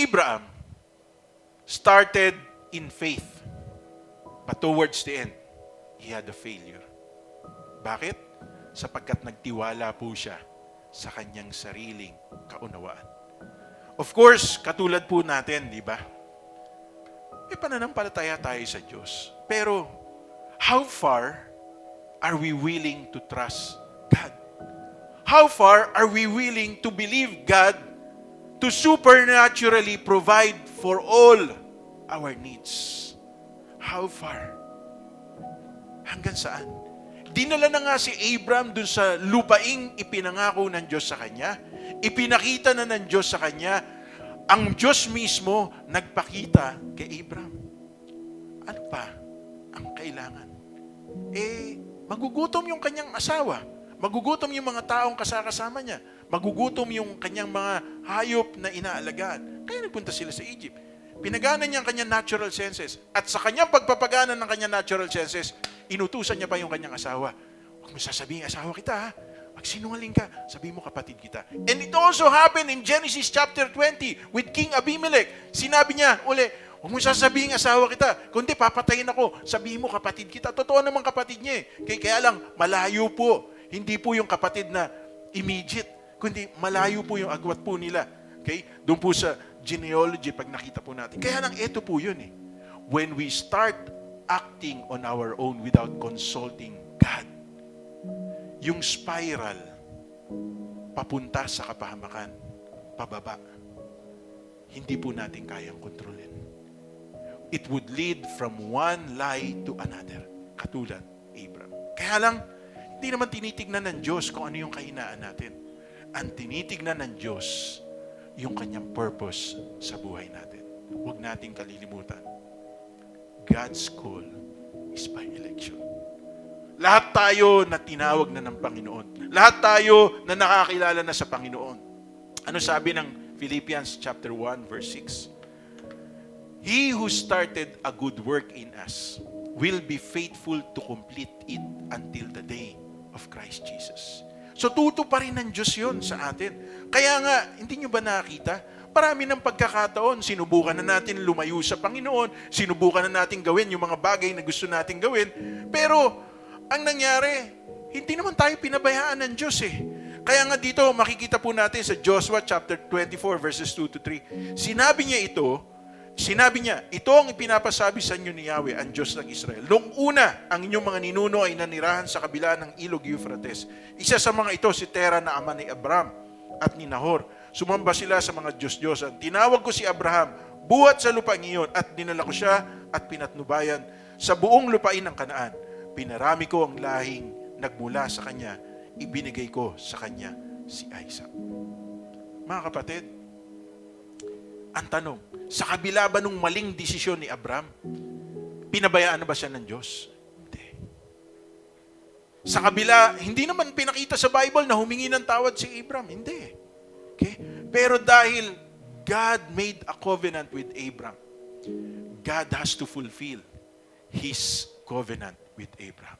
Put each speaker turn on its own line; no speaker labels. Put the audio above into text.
Abraham started in faith, but towards the end, he had a failure. Bakit? Sapagkat nagtiwala po siya sa kanyang sariling kaunawaan. Of course, katulad po natin, di ba? May pananampalataya tayo sa Diyos. Pero, how far are we willing to trust God? How far are we willing to believe God to supernaturally provide for all our needs? How far? Hanggang saan? Dinala na nga si Abraham dun sa lupaing ipinangako ng Diyos sa kanya. Ipinakita na ng Diyos sa kanya. Ang Diyos mismo nagpakita kay Abraham. Ano pa ang kailangan? Magugutom yung kanyang asawa. Magugutom yung mga taong kasama niya. Magugutom yung kanyang mga hayop na inaalagaan. Kaya nagpunta sila sa Egypt. Pinagana niya ang kanyang natural senses. At sa kanyang pagpapagana ng kanyang natural senses, inutusan niya pa yung kanyang asawa. Huwag mo sasabihin, asawa kita ha. Magsinungaling ka, sabihin mo kapatid kita. And it also happened in Genesis chapter 20 with King Abimelech. Sinabi niya, huwag mo sasabihin asawa kita, kundi papatayin ako, sabihin mo kapatid kita. Totoo naman kapatid niya eh. Kaya lang, malayo po. Hindi po yung kapatid na immediate, kundi malayo po yung agwat po nila. Okay? Doon po sa genealogy, pag nakita po natin. Kaya lang, ito po yun eh. When we start acting on our own without consulting God, yung spiral, papunta sa kapahamakan, pababa, hindi po natin kayang kontrolin. It would lead from one lie to another, katulad Abraham. Kaya lang, hindi naman tinitignan ng Diyos kung ano yung kahinaan natin. Ang tinitignan ng Diyos, yung kanyang purpose sa buhay natin. Huwag nating kalilimutan. God's call is by election. Lahat tayo na tinawag na ng Panginoon. Lahat tayo na nakakilala na sa Panginoon. Ano sabi ng Philippians chapter 1 verse 6? He who started a good work in us will be faithful to complete it until the day of Christ Jesus. So tuto pa rin ng Diyos yun sa atin. Kaya nga, hindi nyo ba nakita? Parami ng pagkakataon, sinubukan na natin lumayo sa Panginoon, sinubukan na natin gawin yung mga bagay na gusto natin gawin, pero ang nangyari, hindi naman tayo pinabayaan ng Diyos eh. Kaya nga dito, makikita po natin sa Joshua chapter 24 verses 2 to 3. Sinabi niya, ito ang ipinapasabi sa inyo ni Yahweh, ang Diyos ng Israel. Noong una, ang inyong mga ninuno ay nanirahan sa kabila ng ilog Euphrates. Isa sa mga ito si Tera na ama ni Abraham at ni Nahor. Sumamba sila sa mga Diyos-Diyosan. Tinawag ko si Abraham, buhat sa lupain iyon, at dinala ko siya at pinatnubayan sa buong lupain ng Kanaan. Pinarami ko ang lahing nagmula sa kanya, ibinigay ko sa kanya si Isaac. Mga kapatid, ang tanong, sa kabila ba nung maling desisyon ni Abraham, pinabayaan na ba siya ng Diyos? Hindi. Sa kabila, hindi naman pinakita sa Bible na humingi ng tawad si Abraham. Hindi. Okay? Pero dahil God made a covenant with Abraham, God has to fulfill His covenant with Abraham.